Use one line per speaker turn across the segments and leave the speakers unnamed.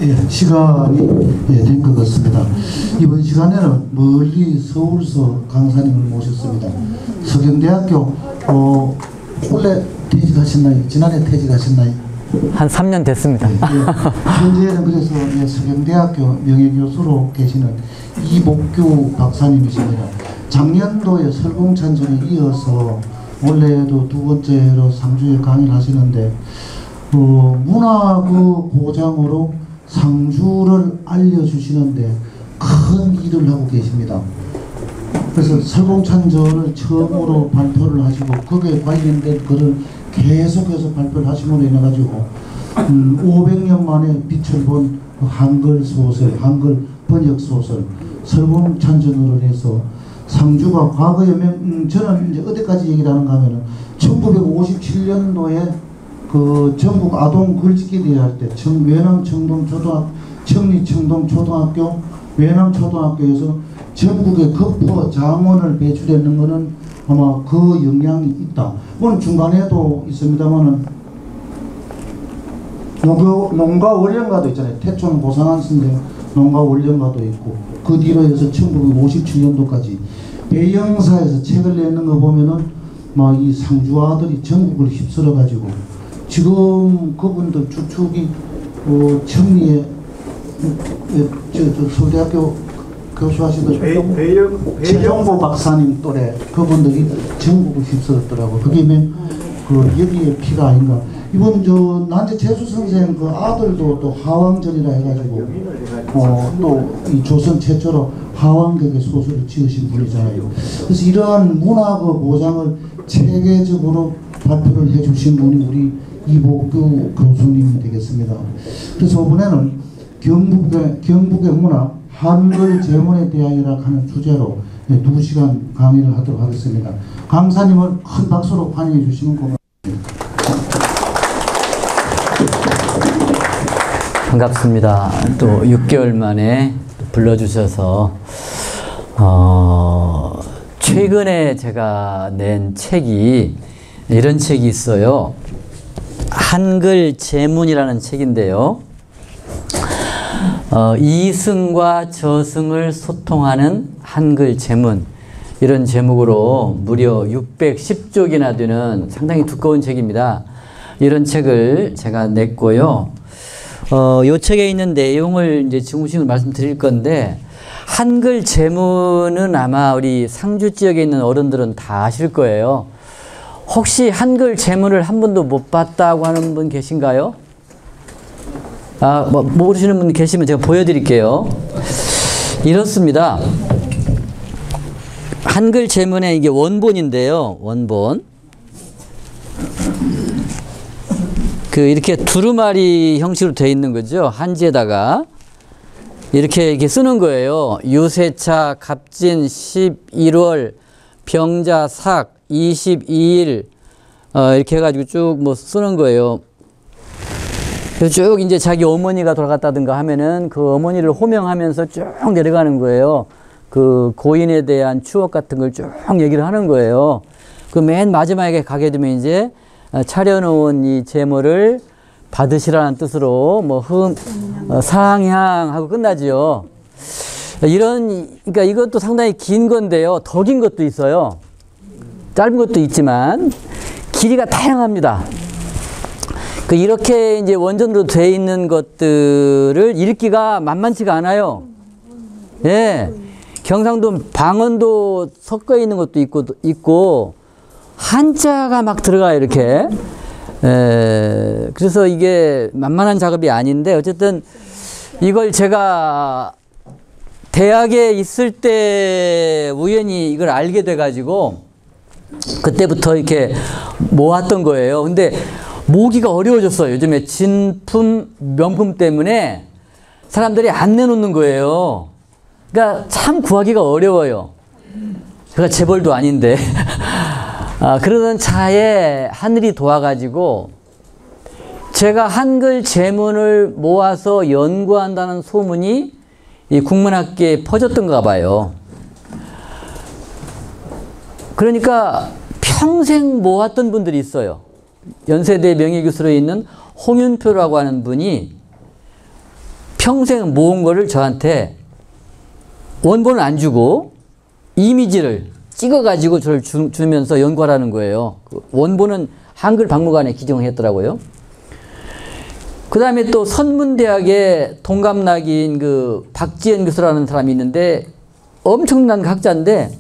예, 시간이 된 것 같습니다. 이번 시간에는 멀리 서울서 강사님을 모셨습니다. 서경대학교 원래 퇴직하셨나요? 지난해 퇴직하셨나요?
한 3년 됐습니다.
네, 현재는 그래서 서경대학교 명예교수로 계시는 이복규 박사님이십니다. 작년도에 설공찬전에 이어서 원래도 두 번째로 상주에 강의를 하시는데 문화의 보장으로 상주를 알려주시는데 큰 일을 하고 계십니다. 그래서 설공찬전을 처음으로 발표를 하시고 거기에 관련된 글을 계속해서 발표를 하심으로 인해 가지고 500년 만에 빛을 본 한글 소설, 한글 번역 소설 설공찬전으로 해서 상주가 과거에 저는 이제 어디까지 얘기를 하는가 하면은 1957년도에 그 전국 아동 글짓기 대회 할 때 외남 청리 청동 초등학교 외남 초등학교에서 전국에 거포 장원을 배출했는 것은 아마 그 영향이 있다. 물론 중간에도 있습니다만은 농가 원령가도 있잖아요. 태촌 고상한 선생 농가 원령가도 있고 그 뒤로 해서 1957년도까지 배영사에서 책을 내는 거 보면은 막 이 상주아들이 전국을 휩쓸어 가지고 지금 그분들 주축이 청리에 서울대학교 교수하시던 최종보 박사님 또래 그분들이 전국을 휩쓸었더라고. 그게 여기에 피가 아닌가. 이번 난제 재수 선생 그 아들도 또 하왕전이라 해가지고 또 이 조선 최초로 하왕객의 소설을 지으신 분이잖아요. 그래서 이러한 문학의 보장을 체계적으로 발표를 해주신 분이 우리 이복규 교수님이 되겠습니다. 그래서 이번에는 경북의 문화 한글 제문에 대하여라 하는 주제로 2시간 강의를 하도록 하겠습니다. 강사님을 큰 박수로 환영해 주시면 고맙습니다.
반갑습니다. 또 6개월 만에 불러주셔서 최근에 제가 낸 책이 이런 책이 있어요. 한글 제문이라는 책인데요. 이승과 저승을 소통하는 한글 제문, 이런 제목으로 무려 610쪽이나 되는 상당히 두꺼운 책입니다. 이런 책을 제가 냈고요. 이 책에 있는 내용을 이제 중심으로 말씀드릴 건데, 한글 제문은 아마 우리 상주 지역에 있는 어른들은 다 아실 거예요. 혹시 한글 제문을 한 번도 못 봤다고 하는 분 계신가요? 모르시는 분 계시면 제가 보여드릴게요. 이렇습니다. 한글 제문의 이게 원본인데요. 원본. 이렇게 두루마리 형식으로 되어 있는 거죠. 한지에다가. 이렇게 쓰는 거예요. 유세차, 갑진, 11월, 병자, 삭, 22일, 이렇게 해가지고 쭉 쓰는 거예요. 그래서 쭉 이제 자기 어머니가 돌아갔다든가 하면은 그 어머니를 호명하면서 쭉 내려가는 거예요. 그 고인에 대한 추억 같은 걸 쭉 얘기를 하는 거예요. 그 맨 마지막에 가게 되면 이제 차려놓은 이 제물을 받으시라는 뜻으로 상향하고 끝나지요. 그러니까 이것도 상당히 긴 건데요. 더 긴 것도 있어요. 짧은 것도 있지만 길이가 다양합니다. 이렇게 이제 원전으로 되어 있는 것들을 읽기가 만만치가 않아요. 예. 경상도 방언도 섞어 있는 것도 있고 한자가 막 들어가요, 이렇게. 그래서 이게 만만한 작업이 아닌데, 어쨌든 이걸 제가 대학에 있을 때 우연히 이걸 알게 돼가지고 그때부터 이렇게 모았던 거예요. 근데 모으기가 어려워졌어요. 요즘에 진품, 명품 때문에 사람들이 안 내놓는 거예요. 그러니까 참 구하기가 어려워요. 제가 재벌도 아닌데. 그러던 차에 하늘이 도와가지고 제가 한글 제문을 모아서 연구한다는 소문이 이 국문학계에 퍼졌던가 봐요. 그러니까 평생 모았던 분들이 있어요. 연세대 명예교수로 있는 홍윤표라고 하는 분이 평생 모은 거를 저한테 원본은 안 주고 이미지를 찍어가지고 저를 주면서 연구하라는 거예요. 그 원본은 한글 박물관에 기증했더라고요. 그 다음에 또 선문대학의 동갑나기인 그 박지현 교수라는 사람이 있는데 엄청난 학자인데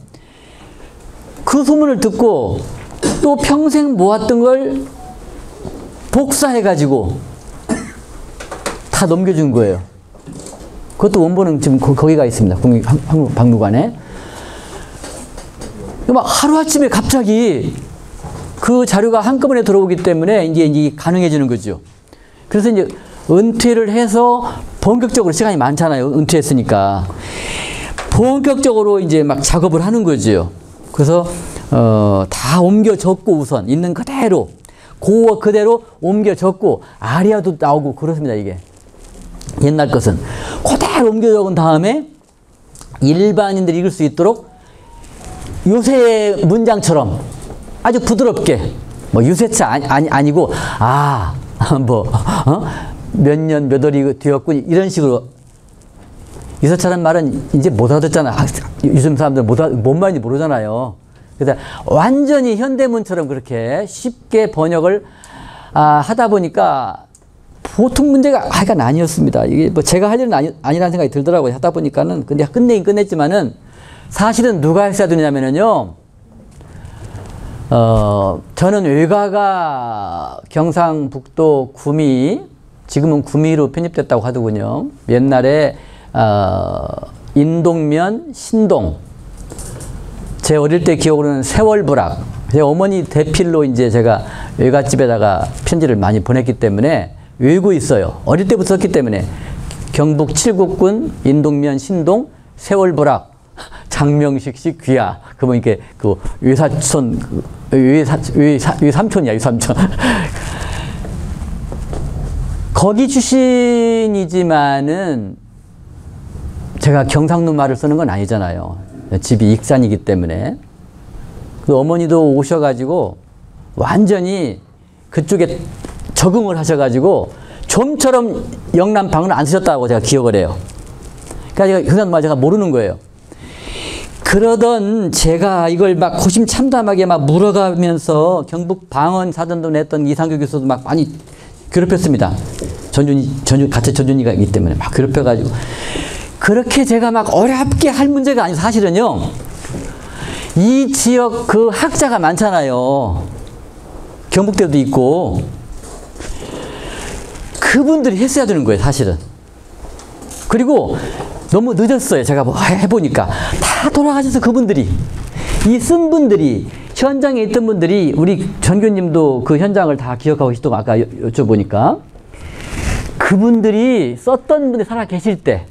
그 소문을 듣고 또 평생 모았던 걸 복사해가지고 다 넘겨준 거예요. 그것도 원본은 지금 거기가 있습니다. 국립박물관에. 막 하루아침에 갑자기 그 자료가 한꺼번에 들어오기 때문에 이제 가능해지는 거죠. 그래서 이제 은퇴를 해서 본격적으로 시간이 많잖아요. 은퇴했으니까. 본격적으로 이제 막 작업을 하는 거죠. 그래서, 다 옮겨 적고 우선 있는 그대로, 고어 그대로 옮겨 적고, 아리아도 나오고 그렇습니다, 이게. 옛날 것은. 그대로 옮겨 적은 다음에 일반인들이 읽을 수 있도록 요새 문장처럼 아주 부드럽게, 뭐 유세차 아니고, 몇 년 몇 월이 되었군, 이런 식으로. 유세차라는 말은 이제 못 알아듣잖아. 요즘 사람들 뭔 말인지 모르잖아요. 그래서 완전히 현대문처럼 그렇게 쉽게 번역을 하다 보니까 보통 문제가 하여간 아니었습니다. 이게 뭐 제가 할 일은 아니라는 생각이 들더라고요. 하다 보니까는. 근데 끝내긴 끝냈지만은 사실은 누가 했어야 되냐면요. 저는 외가가 경상북도 구미, 지금은 구미로 편입됐다고 하더군요. 옛날에, 인동면, 신동. 제 어릴 때 기억으로는 세월부락. 제 어머니 대필로 이제 제가 외갓집에다가 편지를 많이 보냈기 때문에 외우고 있어요. 어릴 때부터 썼기 때문에. 경북 칠곡군, 인동면, 신동, 세월부락. 장명식 씨 귀하. 그러면 이게 그 외사촌, 외삼촌이야, 외삼촌. 거기 출신이지만은 제가 경상도 말을 쓰는 건 아니잖아요. 집이 익산이기 때문에. 그 어머니도 오셔가지고 완전히 그쪽에 적응을 하셔가지고 좀처럼 영남방을 안 쓰셨다고 제가 기억을 해요. 그러니까 경상도 말 제가 모르는 거예요. 그러던 제가 이걸 막 고심참담하게 막 물어가면서 경북 방언 사전도 냈던 이상규 교수도 막 많이 괴롭혔습니다. 같은 전준이가 있기 때문에 막 괴롭혀가지고. 그렇게 제가 막 어렵게 할 문제가 아니고 사실은요. 이 지역 그 학자가 많잖아요. 경북대도 있고. 그분들이 했어야 되는 거예요, 사실은. 그리고 너무 늦었어요. 제가 뭐 해보니까. 다 돌아가셔서 그분들이. 이 쓴 분들이, 현장에 있던 분들이, 우리 전교님도 그 현장을 다 기억하고 계시다고 아까 여쭤보니까. 그분들이 썼던 분이 살아 계실 때,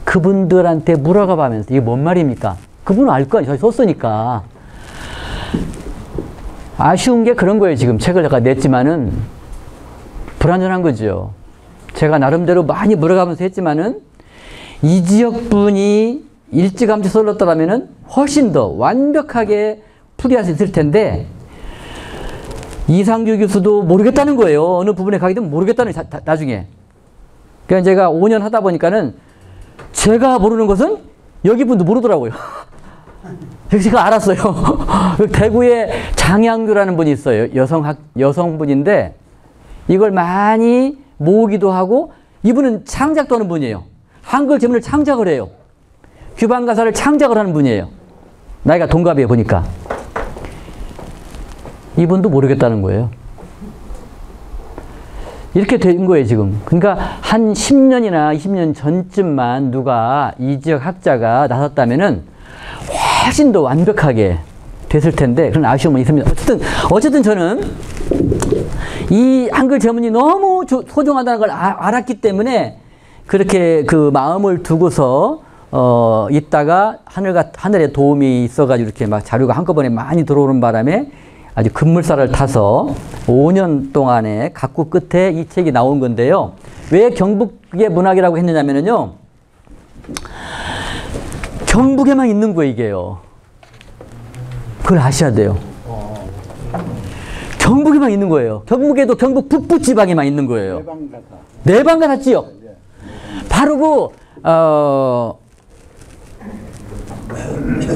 그분들한테 물어가 봐면서, 이게 뭔 말입니까? 그분은 알 거 아니에요. 저희 썼으니까. 아쉬운 게 그런 거예요. 지금 책을 제가 냈지만은, 불완전한 거죠. 제가 나름대로 많이 물어가면서 했지만은, 이 지역 분이 일찌감치 써놨더라면은 훨씬 더 완벽하게 풀이할 수 있을 텐데, 이상규 교수도 모르겠다는 거예요. 어느 부분에 가게 되면 모르겠다는 거예요, 나중에. 그러니까 제가 5년 하다 보니까는 제가 모르는 것은 여기 분도 모르더라고요. 제가 알았어요. 대구에 장양규라는 분이 있어요. 여성분인데 이걸 많이 모으기도 하고, 이분은 창작도 하는 분이에요. 한글 제문을 창작을 해요. 규방 가사를 창작을 하는 분이에요. 나이가 동갑이에요, 보니까. 이분도 모르겠다는 거예요. 이렇게 된 거예요, 지금. 그러니까 한 10년이나 20년 전쯤만 누가 이 지역 학자가 나섰다면은 훨씬 더 완벽하게 됐을 텐데, 그런 아쉬움은 있습니다. 어쨌든 저는 이 한글 제문이 너무 소중하다는 걸 알았기 때문에 그렇게 그 마음을 두고서 있다가 하늘에 도움이 있어가지고 이렇게 막 자료가 한꺼번에 많이 들어오는 바람에 아주 급물살을 타서 5년 동안에 각구 끝에 이 책이 나온 건데요. 왜 경북의 문학이라고 했느냐면요. 경북에만 있는 거예요, 이게요. 그걸 아셔야 돼요. 경북에만 있는 거예요. 경북에도 경북 북부 지방에만 있는 거예요. 내방가사 지역. 바로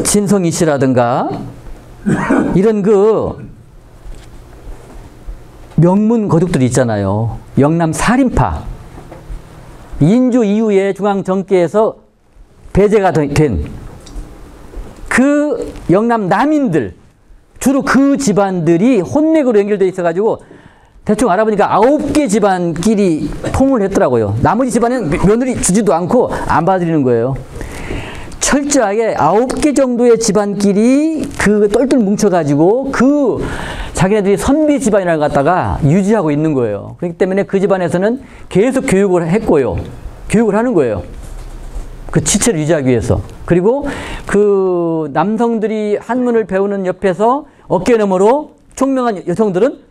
진성희 씨라든가 이런 명문 거둑들이 있잖아요. 영남 살인파. 인조 이후에 중앙 정계에서 배제가 된 그 영남 남인들, 주로 그 집안들이 혼맥으로 연결되어 있어가지고 대충 알아보니까 9개 집안끼리 통을 했더라고요. 나머지 집안은 며느리 주지도 않고 안 받아들이는 거예요. 철저하게 9개 정도의 집안끼리 똘똘 뭉쳐가지고 자기네들이 선비 집안이라는 걸 갖다가 유지하고 있는 거예요. 그렇기 때문에 그 집안에서는 계속 교육을 했고요. 교육을 하는 거예요. 그 지체를 유지하기 위해서. 그리고 그 남성들이 한문을 배우는 옆에서 어깨 너머로 총명한 여성들은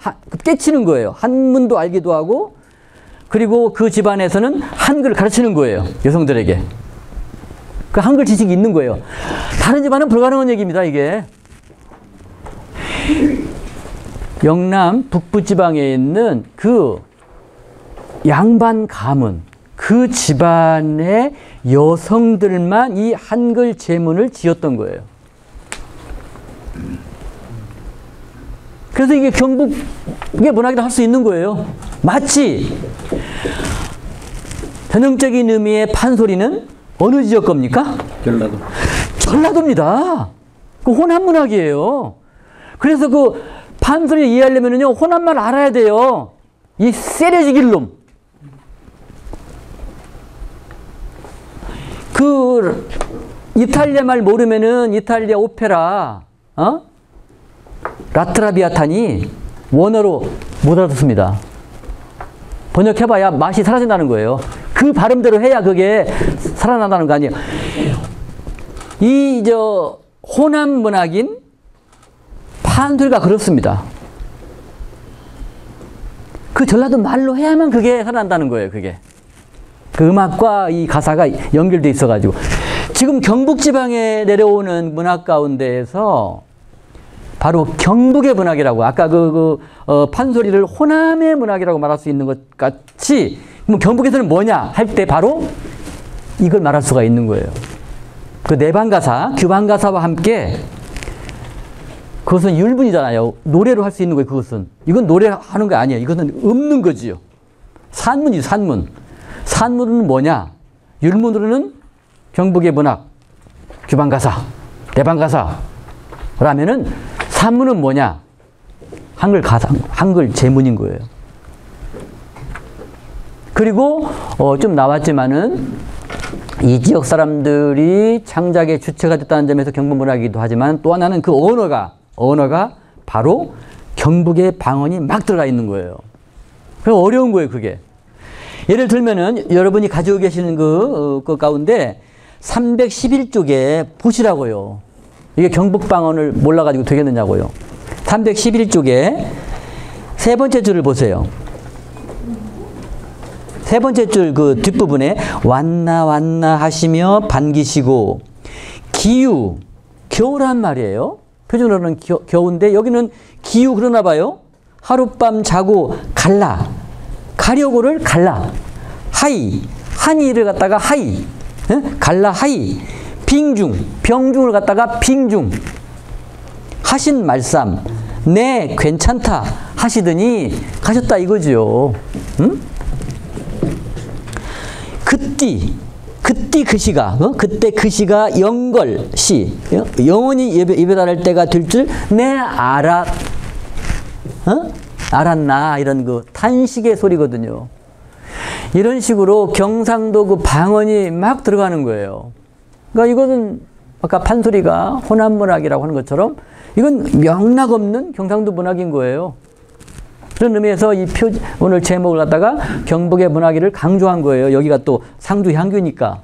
깨치는 거예요. 한문도 알기도 하고, 그리고 그 집안에서는 한글을 가르치는 거예요. 여성들에게. 그 한글 지식이 있는 거예요. 다른 집안은 불가능한 얘기입니다, 이게. 영남 북부 지방에 있는 그 양반 가문, 그 집안의 여성들만 이 한글 제문을 지었던 거예요. 그래서 이게 경북의 문학이라 할 수 있는 거예요. 마치 전형적인 의미의 판소리는 어느 지역 겁니까?
전라도.
전라도입니다. 그 호남 문학이에요. 그래서 그 판소리를 이해하려면요, 호남말 알아야 돼요. 이 세려지길 놈. 그 이탈리아 말 모르면은 이탈리아 오페라, 라트라비아탄이 원어로 못 알아듣습니다. 번역해봐야 맛이 사라진다는 거예요. 그 발음대로 해야 그게 살아난다는 거 아니에요. 호남 문학인 판소리가 그렇습니다. 그 전라도 말로 해야만 그게 살아난다는 거예요, 그게. 그 음악과 이 가사가 연결돼 있어가지고. 지금 경북지방에 내려오는 문학 가운데에서 바로 경북의 문학이라고, 아까 판소리를 호남의 문학이라고 말할 수 있는 것 같이, 그럼 경북에서는 뭐냐 할 때 바로 이걸 말할 수가 있는 거예요. 그 내방가사, 규방가사와 함께, 그것은 율문이잖아요. 노래로 할 수 있는 거예요, 그것은. 이건 노래하는 거 아니에요. 이것은 읊는 거지요. 산문이죠, 산문. 산문은 뭐냐? 율문으로는 경북의 문학, 규방가사, 내방가사라면은 산문은 뭐냐? 한글 가사, 한글 제문인 거예요. 그리고 좀 나왔지만은 이 지역 사람들이 창작의 주체가 됐다는 점에서 경북 문학이기도 하지만 또 하나는 그 언어가 바로 경북의 방언이 막 들어가 있는 거예요. 그래서 어려운 거예요, 그게. 예를 들면은 여러분이 가지고 계시는 그 가운데 311쪽에 보시라고요. 이게 경북 방언을 몰라가지고 되겠느냐고요. 311쪽에 세 번째 줄을 보세요. 세 번째 줄 그 뒷부분에 왔나 하시며 반기시고, 기유, 겨울한 말이에요. 표준어로는 겨우인데 여기는 기유 그러나 봐요. 하룻밤 자고 가려고를 갈라. 하이, 한이를 갖다가 하이, 갈라 하이. 병중을 갖다가 빙중. 하신 말씀, 네 괜찮다 하시더니 가셨다 이거지요. 응? 그때 그 시가 영걸시, 영원히 예배달할 때가 될 줄 내 알았나, 이런 그 탄식의 소리거든요. 이런 식으로 경상도 그 방언이 막 들어가는 거예요. 그러니까 이것은 아까 판소리가 호남 문학이라고 하는 것처럼 이건 명락 없는 경상도 문학인 거예요. 그런 의미에서 오늘 제목을 갖다가 경북의 문학이를 강조한 거예요. 여기가 또 상주 향교니까.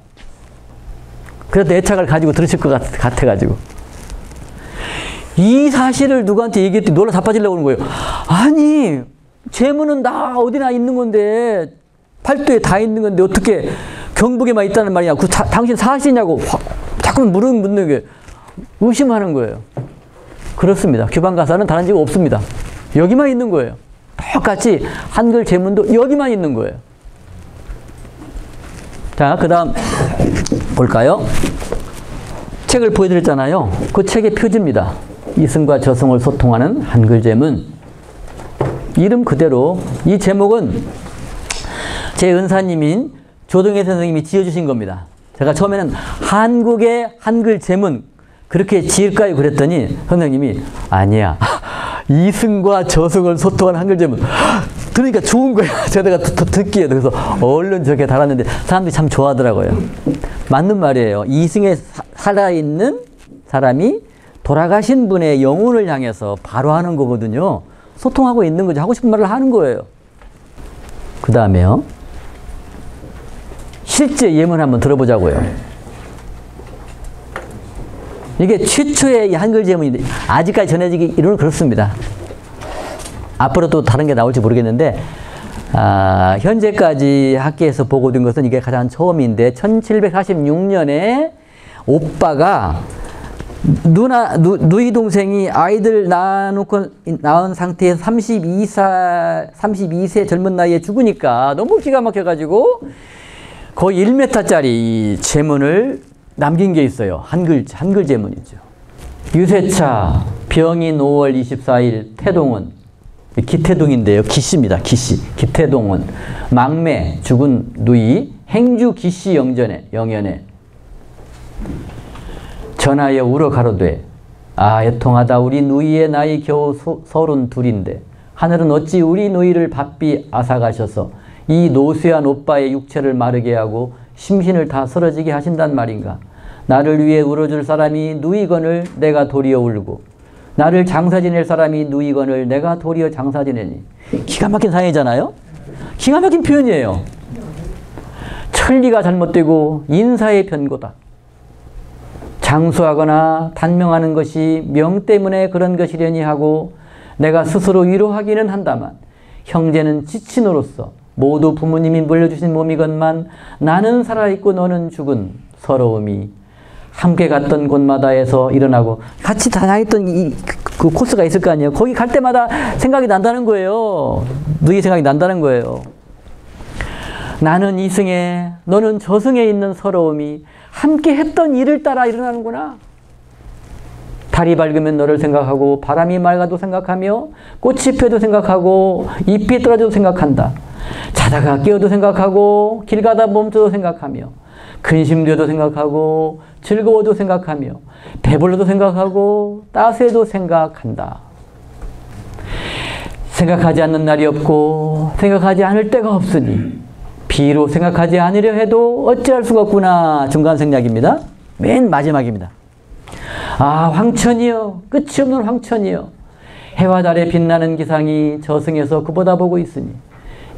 그래서 애착을 가지고 들으실 것 같아가지고. 이 사실을 누구한테 얘기했더니 놀라 자빠지려고 하는 거예요. 아니, 제문은 다 어디나 있는 건데, 팔도에 다 있는 건데 어떻게 경북에만 있다는 말이냐. 당신 사실이냐고 자꾸 묻는 게 의심하는 거예요. 그렇습니다. 규방가사는 다른 집 없습니다. 여기만 있는 거예요. 똑같이 한글 제문도 여기만 있는 거예요. 자, 그 다음 볼까요? 책을 보여드렸잖아요. 그 책의 표지입니다. 이승과 저승을 소통하는 한글 제문. 이름 그대로 이 제목은 제 은사님인 조동혜 선생님이 지어주신 겁니다. 제가 처음에는 한국의 한글 제문 그렇게 지을까요? 그랬더니 선생님이 아니야. 이승과 저승을 소통하는 한글 제문. 그러니까 좋은 거야. 제가 듣기에. 그래서 얼른 저렇게 달았는데 사람들이 참 좋아하더라고요. 맞는 말이에요. 이승에 살아있는 사람이 돌아가신 분의 영혼을 향해서 바로 하는 거거든요. 소통하고 있는 거죠. 하고 싶은 말을 하는 거예요. 그 다음에요. 실제 예문 한번 들어보자고요. 이게 최초의 한글 제문인데 아직까지 전해지기 이론은 그렇습니다. 앞으로 또 다른 게 나올지 모르겠는데 현재까지 학계에서 보고된 것은 이게 가장 처음인데 1746년에 오빠가 누이 동생이 아이들 낳은 상태에서 32세 젊은 나이에 죽으니까 너무 기가 막혀가지고 거의 1m짜리 제문을 남긴 게 있어요. 한글 제문이죠. 유세차 병인 5월 24일 태동은 기태동인데요. 기씨입니다. 기씨. 기태동은 막매 죽은 누이 행주 기씨 영연에 전하여 울어 가로되 애통하다 우리 누이의 나이 겨우 32인데 하늘은 어찌 우리 누이를 바삐 앗아가셔서 이 노쇠한 오빠의 육체를 마르게 하고 심신을 다 쓰러지게 하신단 말인가. 나를 위해 울어줄 사람이 누이건을 내가 도리어 울고 나를 장사 지낼 사람이 누이건을 내가 도리어 장사 지내니. 기가 막힌 상황이잖아요. 기가 막힌 표현이에요. 천리가 잘못되고 인사의 변고다. 장수하거나 단명하는 것이 명 때문에 그런 것이려니 하고 내가 스스로 위로하기는 한다만 형제는 지친으로서 모두 부모님이 물려주신 몸이건만 나는 살아있고 너는 죽은 서러움이 함께 갔던 곳마다에서 일어나고 같이 다녔던 그 코스가 있을 거 아니에요. 거기 갈 때마다 생각이 난다는 거예요. 누이 생각이 난다는 거예요. 나는 이승에 너는 저승에 있는 서러움이 함께 했던 일을 따라 일어나는구나. 달이 밝으면 너를 생각하고 바람이 맑아도 생각하며 꽃이 펴도 생각하고 잎이 떨어져도 생각한다. 자다가 깨어도 생각하고 길 가다 멈춰도 생각하며 근심돼도 생각하고 즐거워도 생각하며 배불러도 생각하고 따스해도 생각한다. 생각하지 않는 날이 없고 생각하지 않을 때가 없으니 비록 생각하지 않으려 해도 어찌할 수가 없구나. 중간 생략입니다. 맨 마지막입니다. 황천이여 끝이 없는 황천이여 해와 달에 빛나는 기상이 저승에서 그보다 보고 있으니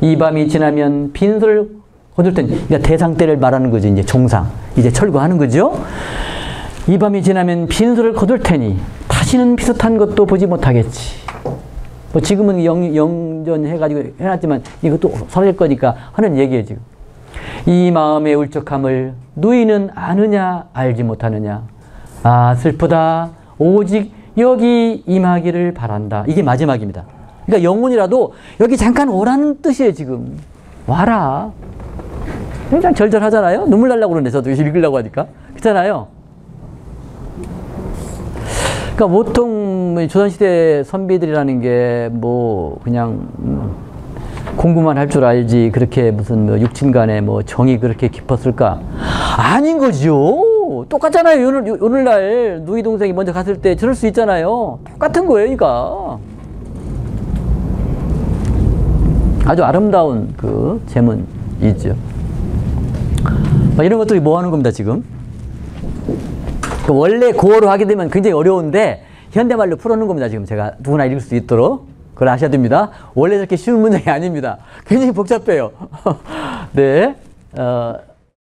이 밤이 지나면 빈소를 거둘 테니. 그러니까 대상 때를 말하는 거죠. 이제 종상. 이제 철거하는 거죠. 이 밤이 지나면 빈소를 거둘 테니 다시는 비슷한 것도 보지 못하겠지. 뭐 지금은 영전해가지고 해놨지만 이것도 사라질 거니까 하는 얘기예요, 지금. 이 마음의 울적함을 누이는 아느냐, 알지 못하느냐. 슬프다. 오직 여기 임하기를 바란다. 이게 마지막입니다. 그러니까 영혼이라도 여기 잠깐 오라는 뜻이에요, 지금. 와라. 굉장히 절절하잖아요? 눈물 나려고 그러는데, 저도 읽으려고 하니까. 그렇잖아요? 그러니까 보통 조선시대 선비들이라는 게 뭐 그냥 공부만 할 줄 알지 그렇게 무슨 뭐 육친간에 뭐 정이 그렇게 깊었을까? 아닌 거죠. 똑같잖아요. 오늘날 누이 동생이 먼저 갔을 때 저럴 수 있잖아요. 똑같은 거예요, 이거. 아주 아름다운 그 제문이죠. 이런 것들이 뭐 하는 겁니다, 지금. 원래 고어로 하게 되면 굉장히 어려운데 현대말로 풀어놓은 겁니다. 지금 제가 누구나 읽을 수 있도록. 그걸 아셔야 됩니다. 원래 저렇게 쉬운 문장이 아닙니다. 굉장히 복잡해요. 네.